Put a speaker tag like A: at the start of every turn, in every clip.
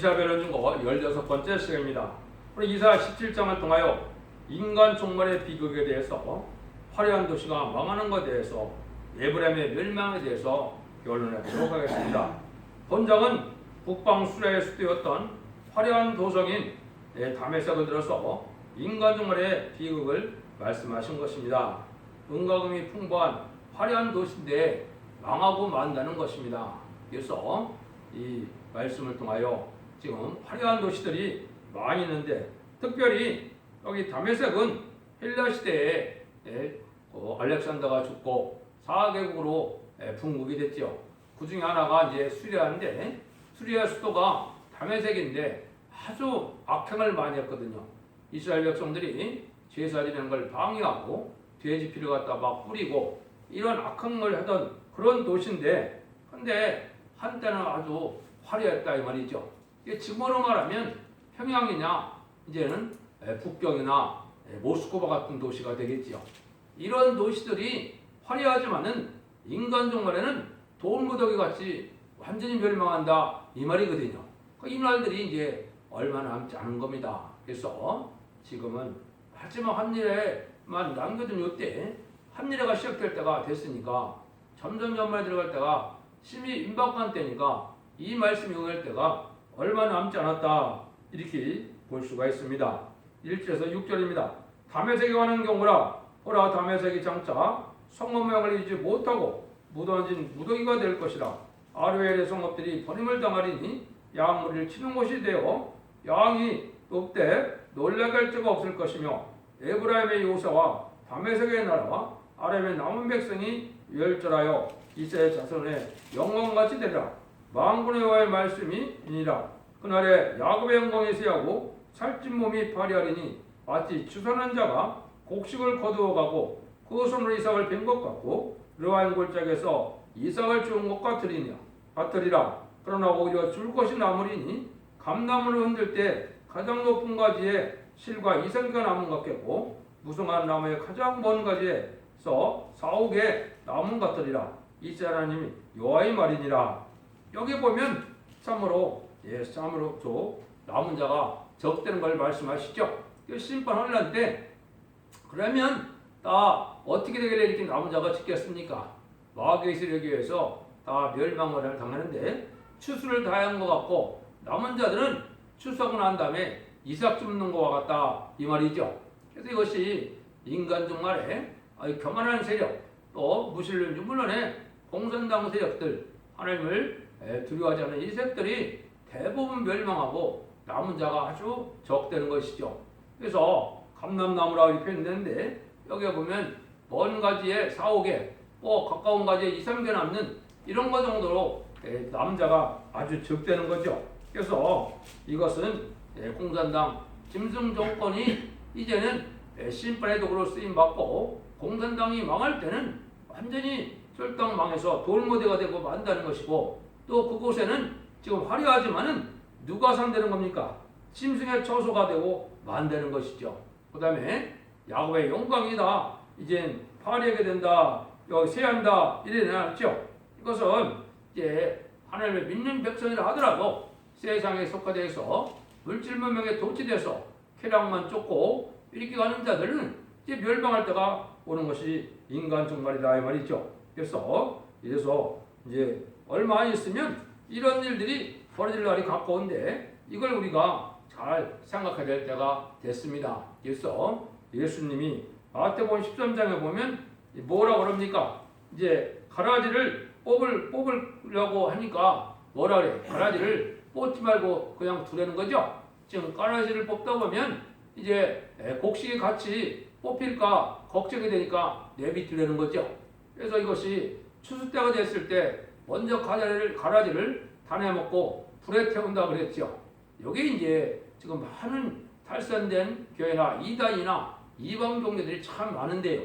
A: 이사벨은 중고 16번째 시간입니다. 우리 이사 17장을 통하여 인간 종말의 비극에 대해서 화려한 도시가 망하는 것에 대해서 에브라임의 멸망에 대해서 결론해 보도록 하겠습니다. 본장은 북방 수레의 수도였던 화려한 도성인 다메섹을 들어서 인간 종말의 비극을 말씀하신 것입니다. 은과 금이 풍부한 화려한 도시인데 망하고 만다는 것입니다. 그래서 이 말씀을 통하여 지금 화려한 도시들이 많이 있는데 특별히 여기 다메섹은 헬라 시대에 알렉산더가 죽고 4개국으로 분국이 됐죠. 그 중에 하나가 이제 수리아인데 수리아 수도가 다메섹인데 아주 악행을 많이 했거든요. 이스라엘 백성들이 제사 드리는 걸 방해하고 돼지 피를 갖다 막 뿌리고 이런 악행을 하던 그런 도시인데 근데 한때는 아주 화려했다 이 말이죠. 지금으로 말하면 평양이냐 이제는 북경이나 모스크바 같은 도시가 되겠죠. 이런 도시들이 화려하지만은 인간 종말에는 돌무더기 같이 완전히 멸망한다 이 말이거든요. 이 말들이 이제 얼마 남지 않은 겁니다. 그래서 지금은 마지막 한일에만 남겨둔 요때 한일회가 시작될 때가 됐으니까 점점 연말에 들어갈 때가 심히 임박한 때니까 이 말씀이 응할 때가 얼마 남지 않았다 이렇게 볼 수가 있습니다. 1절에서 6절입니다. 다메섹에 관한 경우라 보라 다메섹이 장차 성읍 모양을 이루지 못하고 무너진 무더기가 될 것이라 아르엘의 성읍들이 버림을 당하리니 양무리를 치는 곳이 되어 양이 없되 놀라게 할 자가 없을 것이며 에브라임의 요새와 다메섹의 나라와 아람의 남은 백성이 멸절하여 이스라엘 자손의 영광같이 되리라. 만군의 여호와의 말씀이 이니라. 그날에 야곱의 영광이 쇠하고 살찐 몸이 파리하리니 마치 추선한 자가 곡식을 거두어가고 그 손으로 이삭을 벤 것 같고 르와인 골짜기에서 이삭을 주운 것 같으리라. 그러나 오히려 줄 것이 남으리니 감나무를 흔들 때 가장 높은 가지에 실과 이생기가 남은 것 같겠고 무성한 나무의 가장 먼 가지에서 사옥의 나무 같으리라. 이스라엘 하나님이 여호와의 말이니라. 여기 보면 참으로 남은 자가 적되는 걸 말씀하시죠. 심판하려는 때 그러면 다 어떻게 되길래 이렇게 남은 자가 적겠습니까? 마귀의 세력에 의해서 다 멸망을 당하는데 추수를 다 한 것 같고 남은 자들은 추수하고 난 다음에 이삭 줍는 것과 같다 이 말이죠. 그래서 이것이 인간 종말에 교만한 세력 또 무신론 유물론의 공산당 세력들 하나님을 두려워하지 않는 이 세력들이 대부분 멸망하고 남은 자가 아주 적되는 것이죠. 그래서 감람나무라고 이렇게 표현되는데 여기에 보면 먼 가지에 4~5개 가까운 가지에 2~3개 남는 이런 것 정도로 남자가 아주 적되는 거죠. 그래서 이것은 공산당 짐승 정권이 이제는 심판의 도구로 쓰임받고 공산당이 망할 때는 완전히 쫄딱 망해서 돌무대가 되고 만다는 것이고 또 그곳에는 지금 화려하지만은 누가 상대는 겁니까? 짐승의 처소가 되고 만다는 것이죠. 그 다음에 야곱의 영광이다. 이젠 파리하게 된다. 여기 세한다. 이래 나왔죠. 이것은 이제 하나님을 믿는 백성이라 하더라도 세상에 속하돼서 물질 문명에 도취돼서 쾌락만 쫓고 이렇게 가는 자들은 이제 멸망할 때가 오는 것이 인간 종말이다 이 말이죠. 그래서 이제 얼마 안 있으면 이런 일들이 벌어질 날이 가까운데 이걸 우리가 잘 생각해야 될 때가 됐습니다. 그래서 예수님이 마태복음 13장에 보면 뭐라 그럽니까? 이제 가라지를 뽑으려고 하니까 뭐라 그래? 가라지를 뽑지 말고 그냥 두라는 거죠. 지금 가라지를 뽑다 보면 이제 곡식이 같이 뽑힐까 걱정이 되니까 내비두려는 거죠. 그래서 이것이 추수 때가 됐을 때 먼저 가라지를 다내먹고 불에 태운다 그랬죠. 여기 이제 지금 많은 탈선된 교회나 이단이나 이방 종교들이 참 많은데요.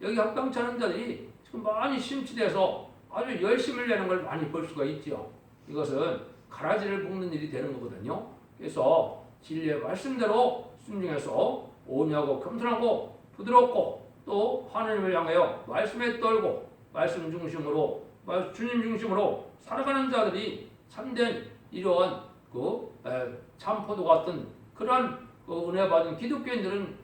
A: 여기 합당치 않은 자들이 지금 많이 심취돼서 아주 열심을 내는 걸 많이 볼 수가 있죠. 이것은 가라지를 볶는 일이 되는 거거든요. 그래서 진리의 말씀대로 순종해서 온유하고 겸손하고 부드럽고 또 하나님을 향하여 말씀에 떨고 말씀 중심으로 주님 중심으로 살아가는 자들이 참된 이러한 참포도 같은 그런 은혜 받은 기독교인들은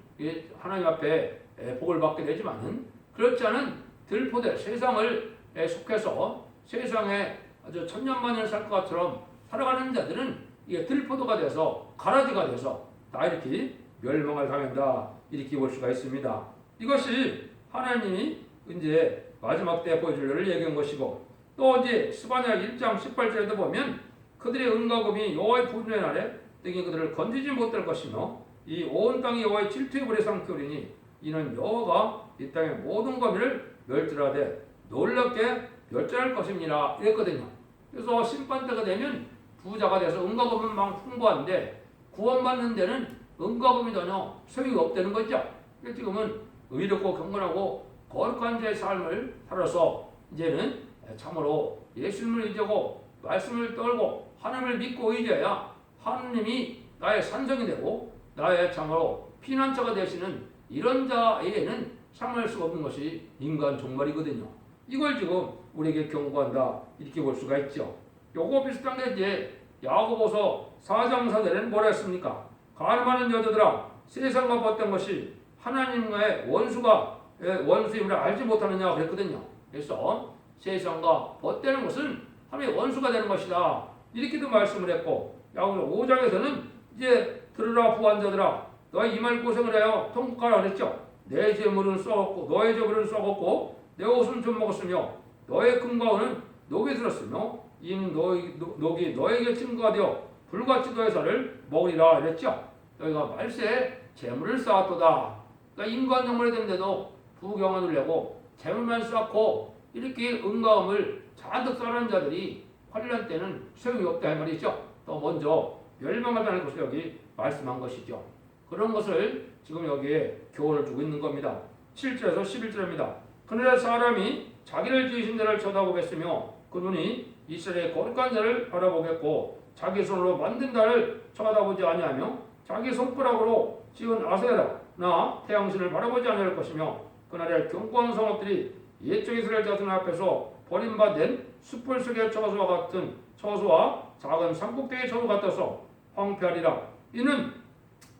A: 하나님 앞에 복을 받게 되지만은 그렇지 않은 들포들 세상을 속해서 세상에 아주 천년만년 살 것처럼 살아가는 자들은 이게 들포도가 돼서 가라지가 돼서 다 이렇게 멸망을 당한다 이렇게 볼 수가 있습니다. 이것이 하나님이 이제 마지막 때 보여줄 일을 얘기한 것이고 또 이제 스바냐 1장 18절에도 보면 그들의 은과 금이 여호와의 분노의 날에 등이 그들을 건지지 못할 것이며 이 온 땅이 여호와의 질투의 불에 삼키리니 이는 여호와가 이 땅의 모든 거미를 멸절하되 놀랍게 멸절할 것입니다 이랬거든요. 그래서 심판 때가 되면 부자가 돼서 은과 금은 막 풍부한데 구원받는 데는 은과 금이 전혀 소용이 없다는 거죠. 지금은 의롭고 경건하고 거룩한 자의 삶을 살아서 이제는 참으로 예수님을 의지하고 말씀을 떨고 하나님을 믿고 의지해야 하나님이 나의 산성이 되고 나의 참으로 피난처가 되시는 이런 자에게는 상할 수가 없는 것이 인간 종말이거든요. 이걸 지금 우리에게 경고한다 이렇게 볼 수가 있죠. 요거 비슷한 게 이제 야고보서 4장 4절에는 뭐라 했습니까? 가늠하는 여자들아 세상과 벗된 것이 하나님과의 원수임을 알지 못하느냐 그랬거든요. 그래서 세상과 벗되는 것은 하나님의 원수가 되는 것이다 이렇게도 말씀을 했고 야고보서 5장에서는 이제 들으라 부한자들아 너의 이말 고생을 하여 통곡하라 그랬죠. 내 재물은 썩었고 너의 재물은 썩었고 내 옷은 좀 먹었으며 너의 금과 은은 녹이 들었으며 이는 녹이 너에게 증거가 되어 불같이 너의 살을 먹으리라 그랬죠. 너희가 말세에 재물을 쌓았도다. 그러니까 인간 정물이 된데도 부경을 내고 재물만 쌓고 이렇게 은과 금을 잔뜩 쌓는 자들이 환란 때는 소용이 없다 이 말이죠. 또 먼저 멸망을 당할 것을 여기 말씀한 것이죠. 그런 것을 지금 여기에 교훈을 주고 있는 겁니다. 7절에서 11절입니다. 그날에 사람이 자기를 지으신 자를 쳐다보겠으며 그 눈이 이스라엘의 거룩한 자를 바라보겠고 자기 손으로 만든 자를 쳐다보지 아니하며 자기 손가락으로 지은 아세라나 태양신을 바라보지 아니할 것이며 그날에 견고한 성읍들이 옛적 이스라엘 자손 앞에서 버림받은 숯불 속의 처소와 작은 산꼭대기의 처소 같아서 황폐하리라. 이는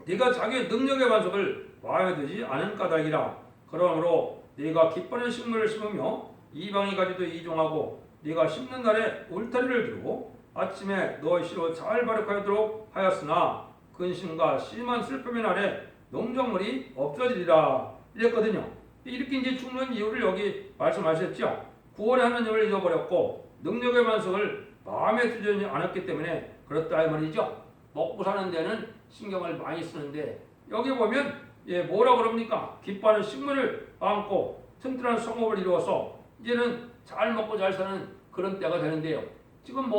A: 네가 자기의 능력의 반석을 마음에 두지 않은 까닭이라. 그러므로 네가 기뻐하는 식물을 심으며 이방이 가지도 이종하고 네가 심는 날에 울타리를 두고 아침에 너의 씨로 잘 발육하도록 하였으나 근심과 심한 슬픔의 날에 농작물이 없어지리라 이랬거든요. 이렇게 이제 죽는 이유를 여기 말씀하셨죠. 구원의 하나님을 잊어버렸고 능력의 반석을 마음에 두지 않았기 때문에 그렇다 이 말이죠. 먹고 사는 데는 신경을 많이 쓰는데 여기 보면 뭐라 그럽니까? 기뻐하는 식물을 안고 튼튼한 성읍을 이루어서 이제는 잘 먹고 잘 사는 그런 때가 되는데요. 지금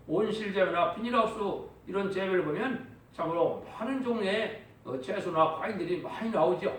A: 온실재배나 비닐하우스 이런 재배를 보면 참으로 많은 종류의 채소나 과일들이 많이 나오죠.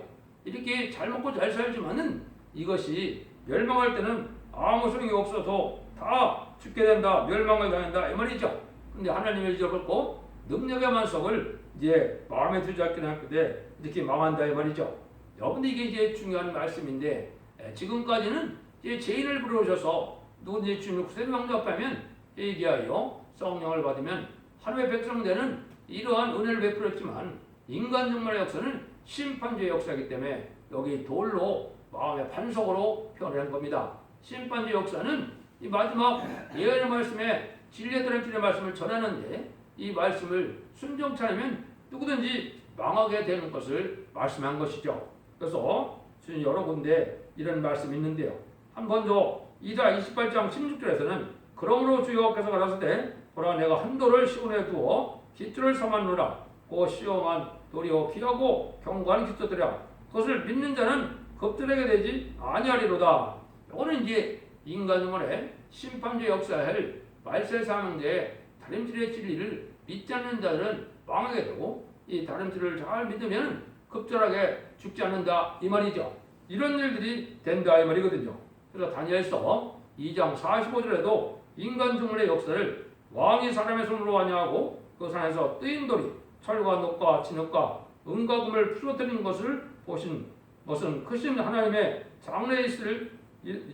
A: 이렇게 잘 먹고 잘 살지만은 이것이 멸망할 때는 아무 소용이 없어도 다 죽게 된다, 멸망을 당한다 이 말이죠. 근데 하나님을 잊어버리고 능력의 반석을 이제 마음에 두지 않게 하는데 이렇게 망한다 이 말이죠. 여러분들 이게 이제 중요한 말씀인데 지금까지는 이제 죄인을 부르셔서 누구든지 주님을 구세주 영접하면 얘기하여 성령을 받으면 하나님의 백성 되는 이러한 은혜를 베풀었지만 인간 종말의 역사는 심판주의 역사이기 때문에 여기 돌로 마음의 반석으로 표현한 겁니다. 심판주의 역사는 이 마지막 예언의 말씀에 진리에 따른 진리의 말씀을 전하는데 이 말씀을 순종치 않으면 누구든지 망하게 되는 것을 말씀한 것이죠. 그래서 지금 여러 군데 이런 말씀이 있는데요. 한 번 더 이사 28장 16절에서는 그러므로 주 여호와께서 가라사대 보라 내가 한 돌을 시온에 두어 기초를 삼았노라. 그 시험한 돌이요 귀하고 견고한 기초들이라. 그것을 믿는 자는 겁들에게 되지 아니하리로다. 이거는 이제 인간의 심판주의 역사를 말세 사명대에 다림질의 진리를 믿지 않는 자들은 망하게 되고 이 다림질을 잘 믿으면 급절하게 죽지 않는다 이 말이죠. 이런 일들이 된다 이 말이거든요. 그래서 다니엘서 2장 45절에도 인간 종말의 역사를 왕이 사람의 손으로 하냐고 그 산에서 뜨인 돌이 철과 녹과 진흙과 은과 금을 풀어뜨린 것을 보신 것은 크신 하나님의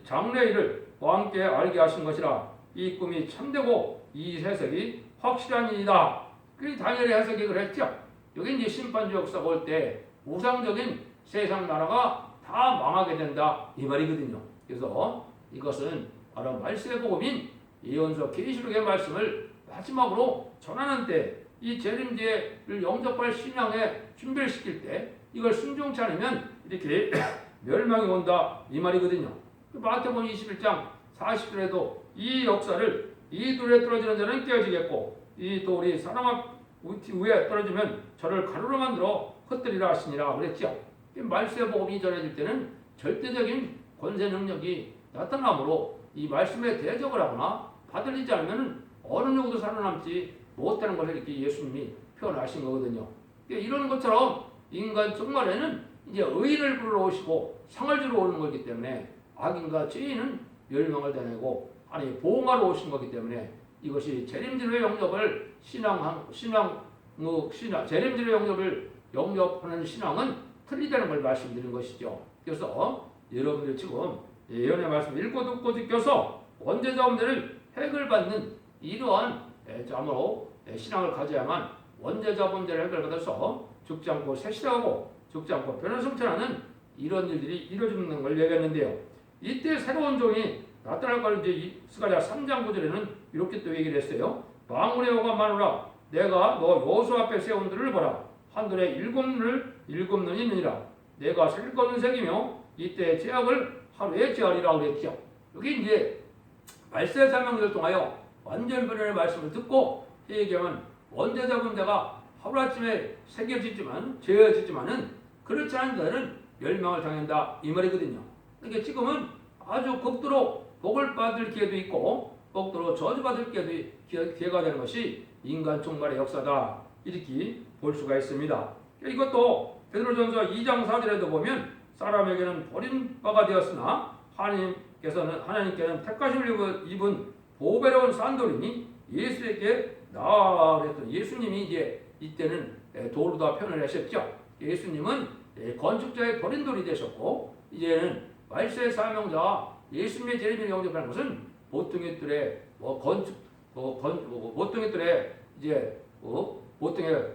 A: 장래일을 왕께 알게 하신 것이라. 이 꿈이 참되고 이 해석이 확실한 일이다 그 당연히 해석이 그랬죠. 여기 이제 심판주 역사가 올 때 우상적인 세상 나라가 다 망하게 된다 이 말이거든요. 그래서 이것은 바로 말씀의 복음인 예언서 계시록의 말씀을 마지막으로 전하는 때 이 재림제를 영접할 신앙에 준비를 시킬 때 이걸 순종치 않으면 이렇게 멸망이 온다 이 말이거든요. 마태복음 21장 40절에도 이 역사를 이 둘에 떨어지는 자는 깨어지겠고 이 돌이 사람 앞 위에 떨어지면 저를 가루로 만들어 흩뜨리라 하시니라 그랬죠. 말씀의 복음이 전해질 때는 절대적인 권세 능력이 나타나므로 이 말씀에 대적을 하거나 받들리지 않으면 어느 누구도 살아남지 못하는 것을 이렇게 예수님이 표현하신 거거든요. 이런 것처럼 인간 종말에는 이제 의인을 불러오시고 상을 주러 오는 거기 때문에 악인과 죄인은 멸망을 당하고 아니 보응하러 오신 거기 때문에 이것이 재림주의 영접을 재림주의 영접을 영접하는 신앙은 틀리다는 걸 말씀드린 것이죠. 그래서 여러분들 지금 예언의 말씀 읽고 듣고 지켜서 원죄자범죄를 획을 받는 이러한 참으로 신앙을 가져야만 원죄자범죄를 해결받아서 죽지 않고 세실하고 죽지 않고 변화성천하는 이런 일들이 이루어지는 걸 얘기했는데요. 이때 새로운 종이 나타날 거는 이제 스가랴 3장 9절에는 이렇게 또 얘기를 했어요. 망군의 여호와 마누라 내가 너 여호수 앞에 세운 들을 보라. 한들에 일곱 눈이 있느니라. 내가 셀 것은 색이며 이때 제약을 하루에 제하리라 그랬죠. 여기 이제 말세 사명을 통하여 완전 변화의 말씀을 듣고 얘기하면 원죄자범죄가 하루아침에 제어지지만은 그렇지 않은 자는 멸망을 당한다 이 말이거든요. 그러니까 지금은 아주 극도로 복을 받을 기회도 있고 극도로 저주받을 기회가 되는 것이 인간 종말의 역사다 이렇게 볼 수가 있습니다. 이것도 베드로전서 2장 4절에도 보면 사람에게는 버린 바가 되었으나 하나님께는 택하심을 입은 보배로운 산돌이니 예수에게 나와 그랬던 예수님이 이제 이때는 도로다 표현을 하셨죠. 예수님은 건축자의 버린 돌이 되셨고 이제는 말세의 사명자 예수님의 재림을 영접하는 것은 보통의 뜰에 보통의 뜰에 이제 보통의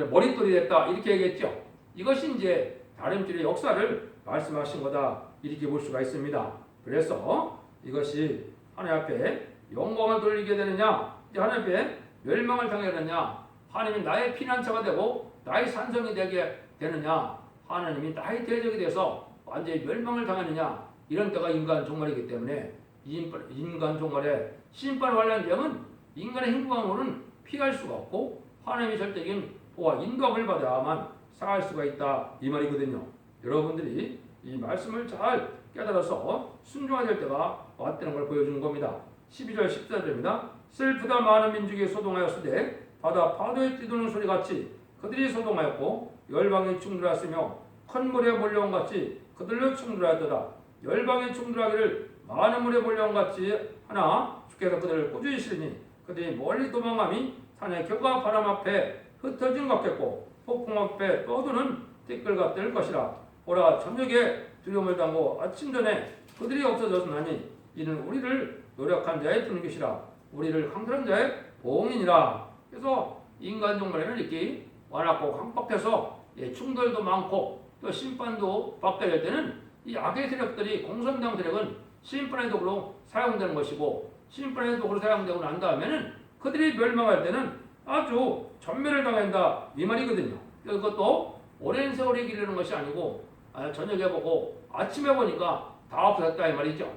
A: 머릿돌이 됐다 이렇게 얘기했죠. 이것이 이제 다림질의 역사를 말씀하신 거다 이렇게 볼 수가 있습니다. 그래서 이것이 하나님 앞에 영광을 돌리게 되느냐, 이제 하나님 앞에 멸망을 당하게 되느냐, 하나님이 나의 피난처가 되고 나의 산성이 되게 되느냐, 하나님이 나의 대적이 돼서 완전히 멸망을 당하느냐, 이런 때가 인간 종말이기 때문에 인간 종말에 심판 관련되면 인간의 행방으로는 피할 수가 없고 하나님의 절대적인 보호와 인도함을 받아야만 살아갈 수가 있다 이 말이거든요. 여러분들이 이 말씀을 잘 깨달아서 순종해야 될 때가 왔다는 걸 보여주는 겁니다. 12절 14절입니다. 슬프다 많은 민족이 소동하였으되 바다 파도에 뛰드는 소리같이 그들이 소동하였고 열방이 충돌하였으며 큰 물에 몰려온 같이 그들로 충돌하였도다. 열방이 충돌하기를 많은 물에 몰려온 같이 하나 주께서 그들을 꾸짖으시니 그들이 멀리 도망함이 산의 격과 바람 앞에 흩어진 것 같겠고 폭풍 앞에 떠도는 티끌 같을 것이라. 보라 저녁에 두려움을 당고 아침 전에 그들이 없어졌으니 이는 우리를 노력한 자의 드는 것이라. 우리를 강탈한 자의 보응이니라. 그래서 인간 종말에는 이렇게 완악고 강박해서 충돌도 많고 또 심판도 받게 될 때는 이 악의 세력들이 공산당 세력은 심판의 도구로 사용되는 것이고 심판의 도구로 사용되고 난 다음에는 그들이 멸망할 때는 아주 전멸을 당한다 이 말이거든요. 그것도 오랜 세월이 기르는 것이 아니고 저녁에 보고 아침에 보니까 다 없어졌다 이 말이죠.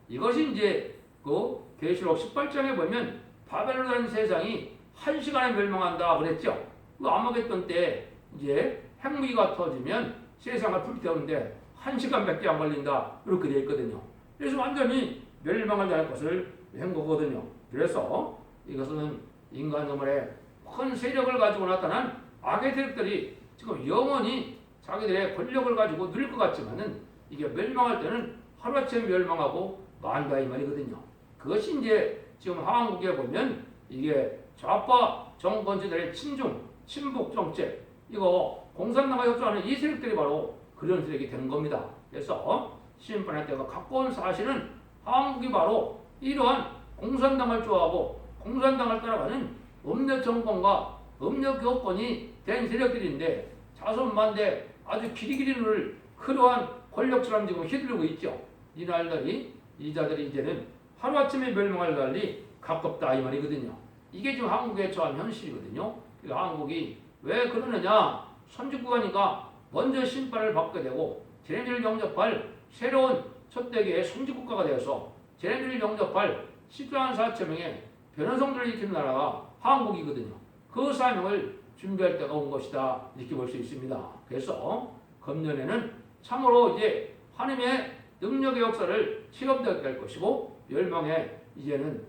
A: 이것이 이제 그 계시록 18장에 보면 바벨론이라는 세상이 1시간에 멸망한다 그랬죠. 그 아마겟돈 때 이제 핵무기가 터지면 세상을 불태우는데 1시간밖에 안 걸린다 이렇게 되어 있거든요. 그래서 완전히 멸망을 당할 것을 한 거거든요. 그래서 이것은 인간 정말에 큰 세력을 가지고 나타난 악의 세력들이 지금 영원히 자기들의 권력을 가지고 늘 것 같지만은 이게 멸망할 때는 하루아침에 멸망하고 만다 이 말이거든요. 그것이 이제 지금 한국에 보면 이게 좌파 정권지들의 친북 정책 이거 공산당과 협조하는 이 세력들이 바로 그런 세력이 된 겁니다. 그래서 심판할 때가 가까운 사실은 한국이 바로 이러한 공산당을 좋아하고 공산당을 따라가는 음력 정권과 음력 교권이 된 세력들인데 자손만대 아주 길이길이를 그러한 권력처럼 지금 휘두르고 있죠. 이 날들이 이자들이 이제는 하루아침에 멸망할 날이 가깝다 이 말이거든요. 이게 지금 한국의 처한 현실이거든요. 그러니까 한국이 왜 그러느냐? 선진국가니까 먼저 신발을 받게 되고 쟤네들을 영접할 새로운 첫대기의 선진국가가 되어서 쟤네들을 영접할 14만 4천 명의 변호성들을 일으키는 나라가 한국이거든요. 그 사명을 준비할 때가 온 것이다 이렇게 볼 수 있습니다. 그래서 금년에는 참으로 이제 하나님의 능력의 역사를 체험될 것이고 멸망에 이제는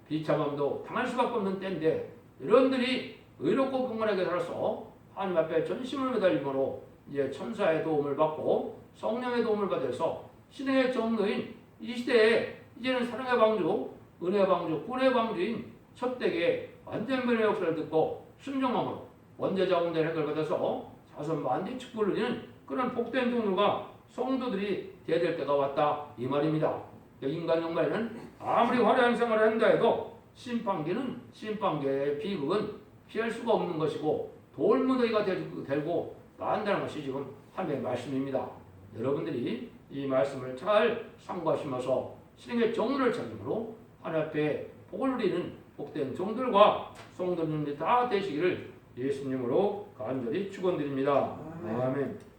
A: 비참함도 당할 수밖에 없는 때인데 여러분들이 의롭고 경건하게 살아서 하나님 앞에 전심을 매달림으로 이제 천사의 도움을 받고 성령의 도움을 받아서 신의 정로인 이 시대에 이제는 사랑의 방주, 은혜의 방주, 구원의 방주인 첫대기의 완전변의 역사를 듣고 순종함으로 원죄자 원죄 해결 받아서 자손 만대 축복을 누리는 그런 복된 동료가 성도들이 되어야 될 때가 왔다 이 말입니다. 인간 영마에는 아무리 화려한 생활을 한다 해도 심판계의 비극은 피할 수가 없는 것이고 돌무더기가 되고 난다는 것이 지금 하나님의 말씀입니다. 여러분들이 이 말씀을 잘 상고하시면서 신앙의 정의를 찾음으로 하나님 앞에 복을 누리는 복된 종들과 성도님들이 다 되시기를 예수님으로 간절히 축원드립니다. 아멘.